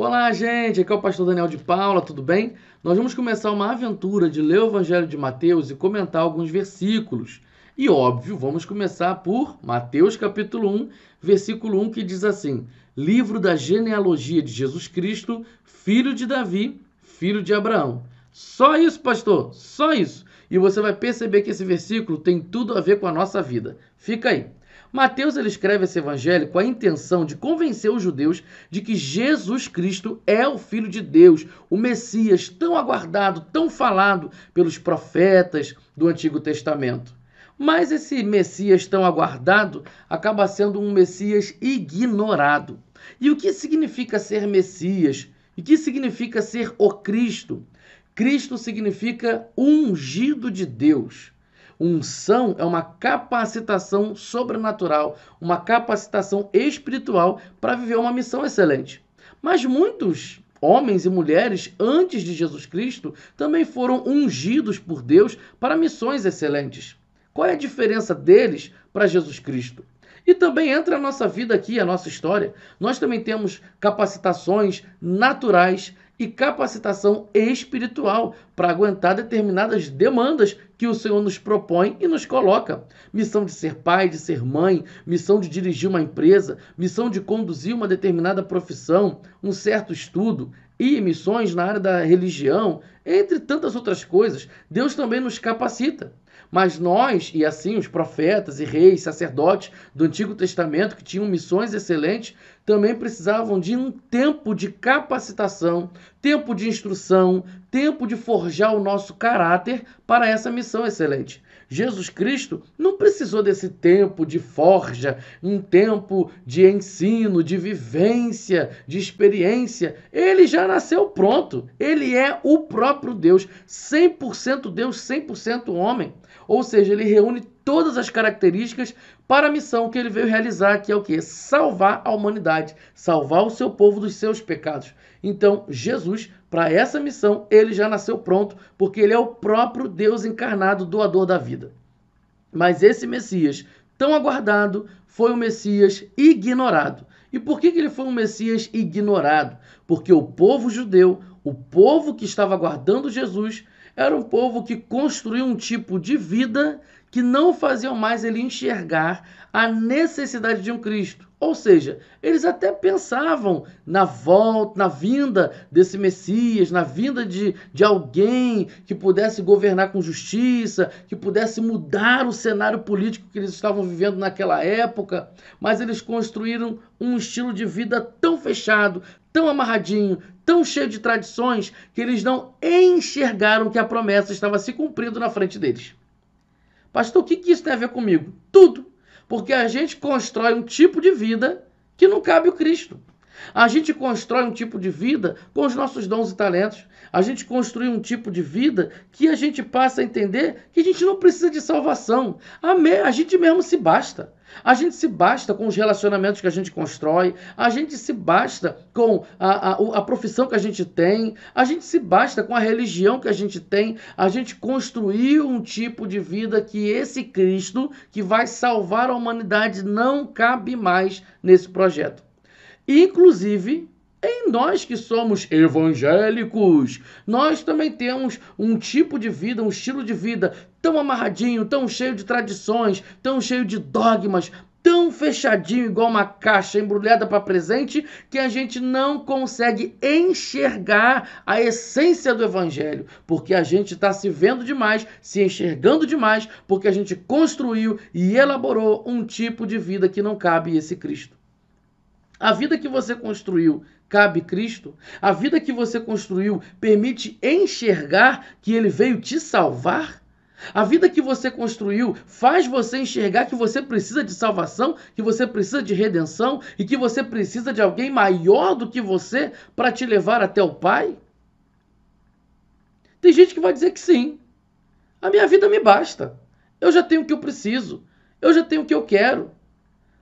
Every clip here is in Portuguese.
Olá, gente! Aqui é o pastor Daniel de Paula, tudo bem? Nós vamos começar uma aventura de ler o Evangelho de Mateus e comentar alguns versículos. E, óbvio, vamos começar por Mateus capítulo 1, versículo 1, que diz assim: Livro da genealogia de Jesus Cristo, filho de Davi, filho de Abraão. Só isso, pastor, só isso. E você vai perceber que esse versículo tem tudo a ver com a nossa vida. Fica aí. Mateus ele escreve esse evangelho com a intenção de convencer os judeus de que Jesus Cristo é o Filho de Deus, o Messias tão aguardado, tão falado pelos profetas do Antigo Testamento. Mas esse Messias tão aguardado acaba sendo um Messias ignorado. E o que significa ser Messias? E o que significa ser o Cristo? Cristo significa ungido de Deus. Unção é uma capacitação sobrenatural, uma capacitação espiritual para viver uma missão excelente. Mas muitos homens e mulheres antes de Jesus Cristo também foram ungidos por Deus para missões excelentes. Qual é a diferença deles para Jesus Cristo? E também entra a nossa vida aqui, a nossa história. Nós também temos capacitações naturais e capacitação espiritual para aguentar determinadas demandas que o Senhor nos propõe e nos coloca. Missão de ser pai, de ser mãe, missão de dirigir uma empresa, missão de conduzir uma determinada profissão, um certo estudo e missões na área da religião, entre tantas outras coisas. Deus também nos capacita. Mas nós, e assim os profetas e reis, sacerdotes do Antigo Testamento, que tinham missões excelentes, também precisavam de um tempo de capacitação, tempo de instrução, tempo de forjar o nosso caráter para essa missão excelente. Jesus Cristo não precisou desse tempo de forja, um tempo de ensino, de vivência, de experiência. Ele já nasceu pronto. Ele é o próprio Deus, 100% Deus, 100% homem. Ou seja, ele reúne todas as características para a missão que ele veio realizar, que é o quê? Salvar a humanidade, salvar o seu povo dos seus pecados. Então, Jesus, para essa missão, ele já nasceu pronto, porque ele é o próprio Deus encarnado, doador da vida. Mas esse Messias, tão aguardado, foi um Messias ignorado. E por que ele foi um Messias ignorado? Porque o povo judeu, o povo que estava aguardando Jesus, era um povo que construiu um tipo de vida que não faziam mais ele enxergar a necessidade de um Cristo. Ou seja, eles até pensavam na volta, na vinda desse Messias, na vinda de alguém que pudesse governar com justiça, que pudesse mudar o cenário político que eles estavam vivendo naquela época, mas eles construíram um estilo de vida tão fechado, tão amarradinho, tão cheio de tradições, que eles não enxergaram que a promessa estava se cumprindo na frente deles. Pastor, o que isso tem a ver comigo? Tudo. Porque a gente constrói um tipo de vida que não cabe o Cristo. A gente constrói um tipo de vida com os nossos dons e talentos. A gente construi um tipo de vida que a gente passa a entender que a gente não precisa de salvação. A gente mesmo se basta. A gente se basta com os relacionamentos que a gente constrói, a gente se basta com a profissão que a gente tem, a gente se basta com a religião que a gente tem, a gente construiu um tipo de vida que esse Cristo, que vai salvar a humanidade, não cabe mais nesse projeto. Inclusive, em nós que somos evangélicos, nós também temos um tipo de vida, um estilo de vida tão amarradinho, tão cheio de tradições, tão cheio de dogmas, tão fechadinho, igual uma caixa embrulhada para presente, que a gente não consegue enxergar a essência do evangelho, porque a gente está se vendo demais, se enxergando demais, porque a gente construiu e elaborou um tipo de vida que não cabe esse Cristo. A vida que você construiu cabe Cristo? A vida que você construiu permite enxergar que ele veio te salvar? A vida que você construiu faz você enxergar que você precisa de salvação, que você precisa de redenção e que você precisa de alguém maior do que você para te levar até o Pai? Tem gente que vai dizer que sim. A minha vida me basta. Eu já tenho o que eu preciso. Eu já tenho o que eu quero.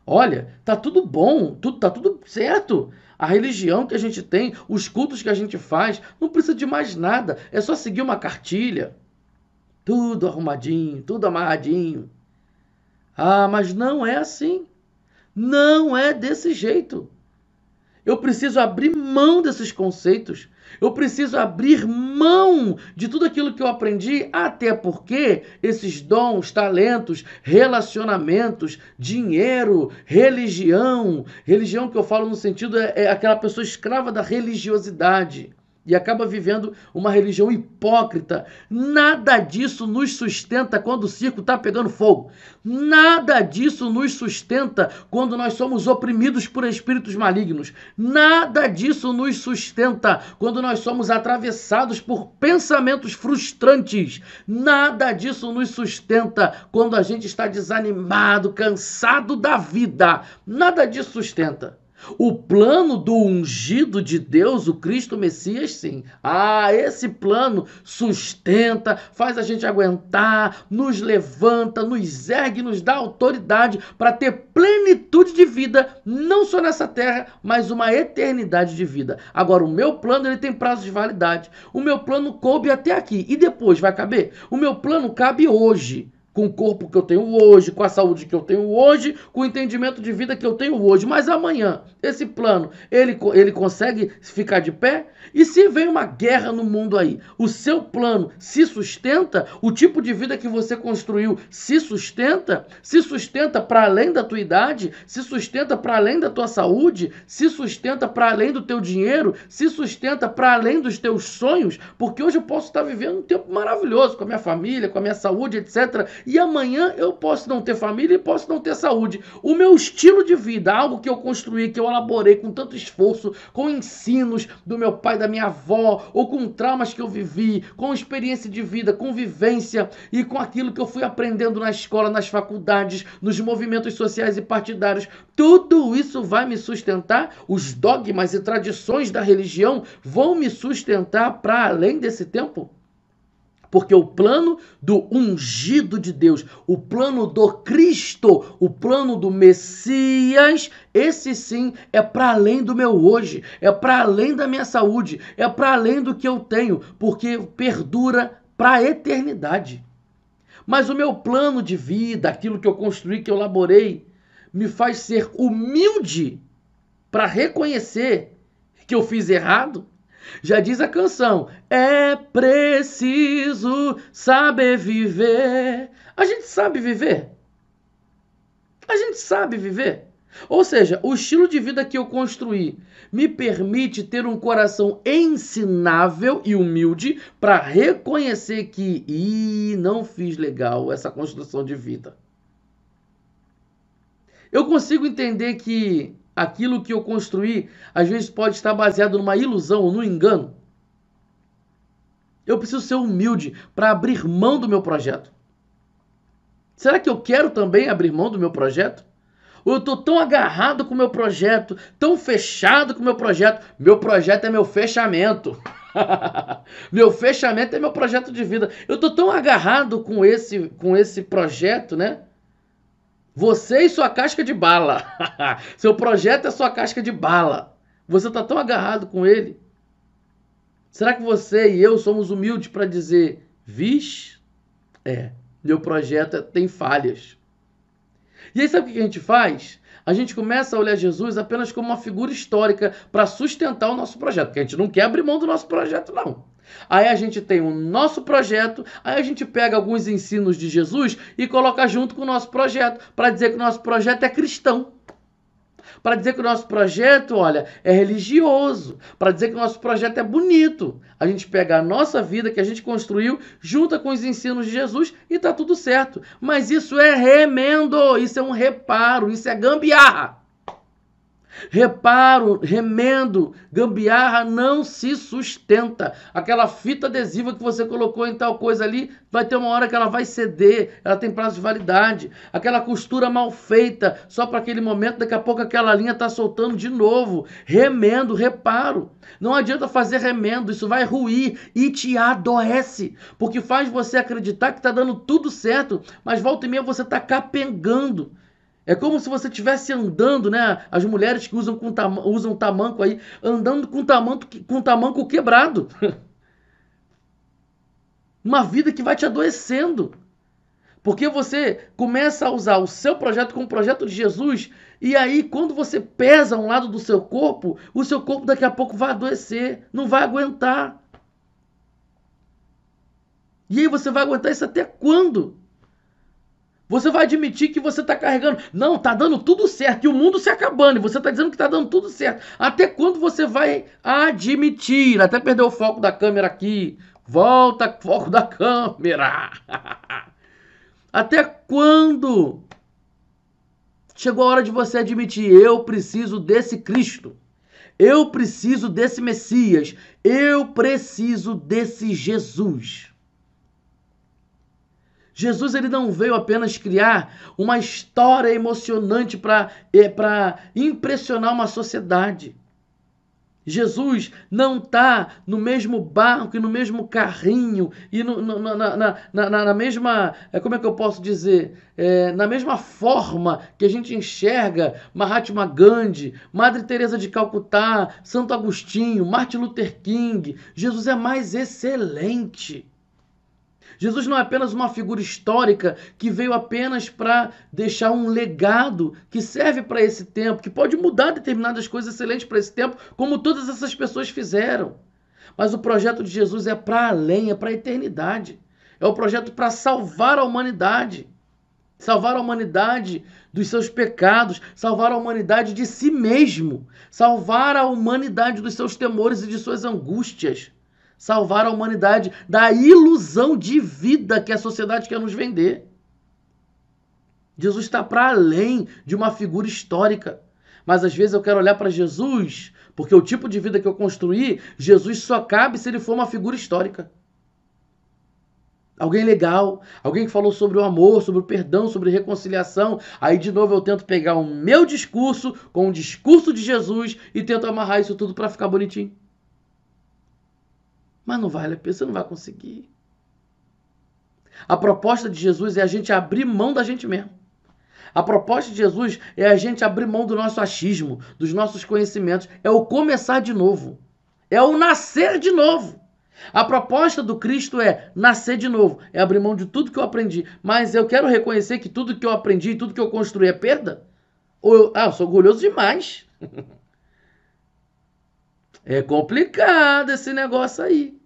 Olha, tá tudo bom, tá tudo certo. A religião que a gente tem, os cultos que a gente faz, não precisa de mais nada. É só seguir uma cartilha. Tudo arrumadinho, tudo amarradinho. Ah, mas não é assim. Não é desse jeito. Eu preciso abrir mão desses conceitos. Eu preciso abrir mão de tudo aquilo que eu aprendi, até porque esses dons, talentos, relacionamentos, dinheiro, religião que eu falo no sentido é aquela pessoa escrava da religiosidade e acaba vivendo uma religião hipócrita. Nada disso nos sustenta quando o circo está pegando fogo. Nada disso nos sustenta quando nós somos oprimidos por espíritos malignos. Nada disso nos sustenta quando nós somos atravessados por pensamentos frustrantes. Nada disso nos sustenta quando a gente está desanimado, cansado da vida. Nada disso sustenta. O plano do ungido de Deus, o Cristo Messias, sim. Esse plano sustenta, faz a gente aguentar, nos levanta, nos ergue, nos dá autoridade para ter plenitude de vida, não só nessa terra, mas uma eternidade de vida. Agora, o meu plano ele tem prazo de validade. O meu plano coube até aqui. E depois vai caber? O meu plano cabe hoje. Com o corpo que eu tenho hoje, com a saúde que eu tenho hoje, com o entendimento de vida que eu tenho hoje. Mas amanhã, esse plano, ele consegue ficar de pé? E se vem uma guerra no mundo aí, o seu plano se sustenta? O tipo de vida que você construiu se sustenta? Se sustenta para além da tua idade? Se sustenta para além da tua saúde? Se sustenta para além do teu dinheiro? Se sustenta para além dos teus sonhos? Porque hoje eu posso estar vivendo um tempo maravilhoso com a minha família, com a minha saúde, etc. E amanhã eu posso não ter família e posso não ter saúde. O meu estilo de vida, algo que eu construí, que eu elaborei com tanto esforço, com ensinos do meu pai, da minha avó, ou com traumas que eu vivi, com experiência de vida, com vivência e com aquilo que eu fui aprendendo na escola, nas faculdades, nos movimentos sociais e partidários. Tudo isso vai me sustentar? Os dogmas e tradições da religião vão me sustentar para além desse tempo? Porque o plano do ungido de Deus, o plano do Cristo, o plano do Messias, esse sim é para além do meu hoje, é para além da minha saúde, é para além do que eu tenho, porque perdura para a eternidade. Mas o meu plano de vida, aquilo que eu construí, que eu elaborei, me faz ser humilde para reconhecer que eu fiz errado. Já diz a canção, é preciso saber viver. A gente sabe viver? A gente sabe viver? Ou seja, o estilo de vida que eu construí me permite ter um coração ensinável e humilde para reconhecer que não fiz legal essa construção de vida. Eu consigo entender que aquilo que eu construí, às vezes pode estar baseado numa ilusão ou num engano. Eu preciso ser humilde para abrir mão do meu projeto. Será que eu quero também abrir mão do meu projeto? Ou eu estou tão agarrado com o meu projeto, tão fechado com o meu projeto? Meu projeto é meu fechamento. Meu fechamento é meu projeto de vida. Eu estou tão agarrado com esse projeto, né? Você e sua casca de bala. Seu projeto é sua casca de bala. Você está tão agarrado com ele. Será que você e eu somos humildes para dizer, vixe, meu projeto tem falhas. E aí sabe o que a gente faz? A gente começa a olhar Jesus apenas como uma figura histórica para sustentar o nosso projeto. Porque a gente não quer abrir mão do nosso projeto, não. Aí a gente tem o nosso projeto, aí a gente pega alguns ensinos de Jesus e coloca junto com o nosso projeto, para dizer que o nosso projeto é cristão. Para dizer que o nosso projeto, olha, é religioso. Para dizer que o nosso projeto é bonito. A gente pega a nossa vida que a gente construiu, junta com os ensinos de Jesus e está tudo certo. Mas isso é remendo, isso é um reparo, isso é gambiarra. Reparo, remendo, gambiarra não se sustenta. Aquela fita adesiva que você colocou em tal coisa ali, vai ter uma hora que ela vai ceder, ela tem prazo de validade. Aquela costura mal feita, só para aquele momento, daqui a pouco aquela linha está soltando de novo. Remendo, reparo. Não adianta fazer remendo, isso vai ruir e te adoece, porque faz você acreditar que está dando tudo certo, mas volta e meia você está capengando. É como se você estivesse andando, né? As mulheres que usam tamanco aí, andando com tamanco quebrado. Uma vida que vai te adoecendo. Porque você começa a usar o seu projeto como projeto de Jesus, e aí quando você pesa um lado do seu corpo, o seu corpo daqui a pouco vai adoecer, não vai aguentar. E aí você vai aguentar isso até quando? Você vai admitir que você está carregando. Não, está dando tudo certo. E o mundo se acabando. E você está dizendo que está dando tudo certo. Até quando você vai admitir? Até perder o foco da câmera aqui. Volta, foco da câmera. Até quando? Chegou a hora de você admitir. Eu preciso desse Cristo. Eu preciso desse Messias. Eu preciso desse Jesus. Jesus ele não veio apenas criar uma história emocionante para impressionar uma sociedade. Jesus não está no mesmo barco e no mesmo carrinho e na mesma, como é que eu posso dizer, na mesma forma que a gente enxerga Mahatma Gandhi, Madre Teresa de Calcutá, Santo Agostinho, Martin Luther King. Jesus é mais excelente. Jesus não é apenas uma figura histórica que veio apenas para deixar um legado que serve para esse tempo, que pode mudar determinadas coisas excelentes para esse tempo, como todas essas pessoas fizeram. Mas o projeto de Jesus é para além, é para a eternidade. É o projeto para salvar a humanidade. Salvar a humanidade dos seus pecados, salvar a humanidade de si mesmo, salvar a humanidade dos seus temores e de suas angústias. Salvar a humanidade da ilusão de vida que a sociedade quer nos vender. Jesus está para além de uma figura histórica. Mas às vezes eu quero olhar para Jesus, porque o tipo de vida que eu construí, Jesus só cabe se ele for uma figura histórica. Alguém legal, alguém que falou sobre o amor, sobre o perdão, sobre reconciliação. Aí de novo eu tento pegar o meu discurso com o discurso de Jesus e tento amarrar isso tudo para ficar bonitinho. Mas não vale a pena, você não vai conseguir. A proposta de Jesus é a gente abrir mão da gente mesmo. A proposta de Jesus é a gente abrir mão do nosso achismo, dos nossos conhecimentos. É o começar de novo. É o nascer de novo. A proposta do Cristo é nascer de novo. É abrir mão de tudo que eu aprendi. Mas eu quero reconhecer que tudo que eu aprendi, tudo que eu construí é perda? Ou eu sou orgulhoso demais. É complicado esse negócio aí.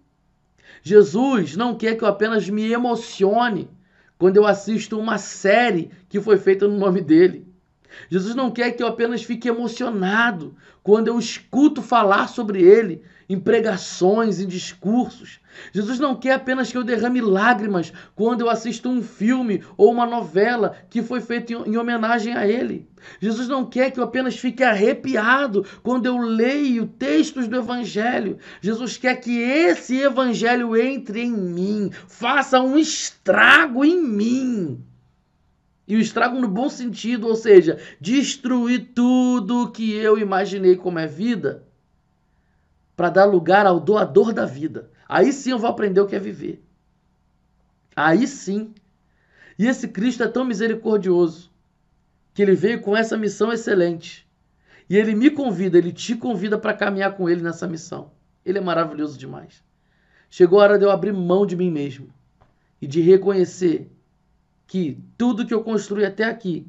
Jesus não quer que eu apenas me emocione quando eu assisto uma série que foi feita no nome dele. Jesus não quer que eu apenas fique emocionado quando eu escuto falar sobre ele em pregações, em discursos. Jesus não quer apenas que eu derrame lágrimas quando eu assisto um filme ou uma novela que foi feita em homenagem a ele. Jesus não quer que eu apenas fique arrepiado quando eu leio textos do Evangelho. Jesus quer que esse Evangelho entre em mim, faça um estrago em mim. E o estrago no bom sentido, ou seja, destruir tudo que eu imaginei como é vida para dar lugar ao doador da vida. Aí sim eu vou aprender o que é viver. Aí sim. E esse Cristo é tão misericordioso que ele veio com essa missão excelente. E ele me convida, ele te convida para caminhar com ele nessa missão. Ele é maravilhoso demais. Chegou a hora de eu abrir mão de mim mesmo e de reconhecer que tudo que eu construí até aqui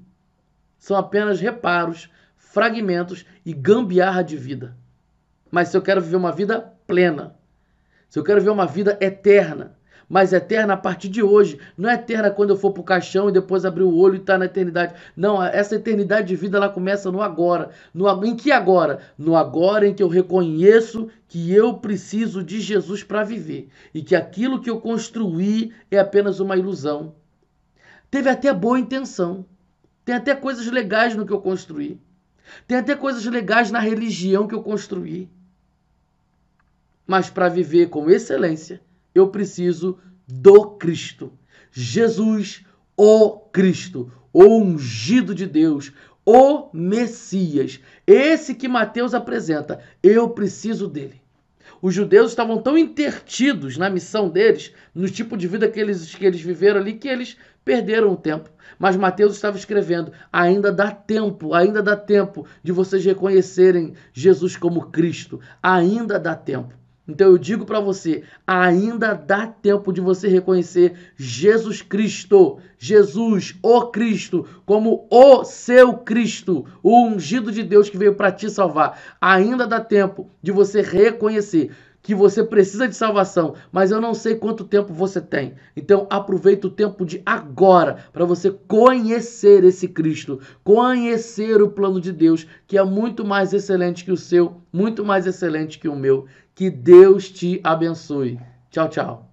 são apenas reparos, fragmentos e gambiarra de vida. Mas se eu quero viver uma vida plena, se eu quero viver uma vida eterna, mas eterna a partir de hoje, não é eterna quando eu for para o caixão e depois abrir o olho e estar na eternidade. Não, essa eternidade de vida ela começa no agora. Em que agora? No agora em que eu reconheço que eu preciso de Jesus para viver e que aquilo que eu construí é apenas uma ilusão. Teve até boa intenção. Tem até coisas legais no que eu construí. Tem até coisas legais na religião que eu construí. Mas para viver com excelência, eu preciso do Cristo. Jesus, o Cristo, o ungido de Deus, o Messias. Esse que Mateus apresenta. Eu preciso dele. Os judeus estavam tão intertidos na missão deles, no tipo de vida que eles viveram ali, que eles perderam o tempo. Mas Mateus estava escrevendo, ainda dá tempo de vocês reconhecerem Jesus como Cristo. Ainda dá tempo. Então eu digo para você, ainda dá tempo de você reconhecer Jesus Cristo, Jesus, o Cristo, como o seu Cristo, o ungido de Deus que veio para te salvar. Ainda dá tempo de você reconhecer que você precisa de salvação, mas eu não sei quanto tempo você tem. Então aproveita o tempo de agora para você conhecer esse Cristo, conhecer o plano de Deus, que é muito mais excelente que o seu, muito mais excelente que o meu. Que Deus te abençoe. Tchau, tchau.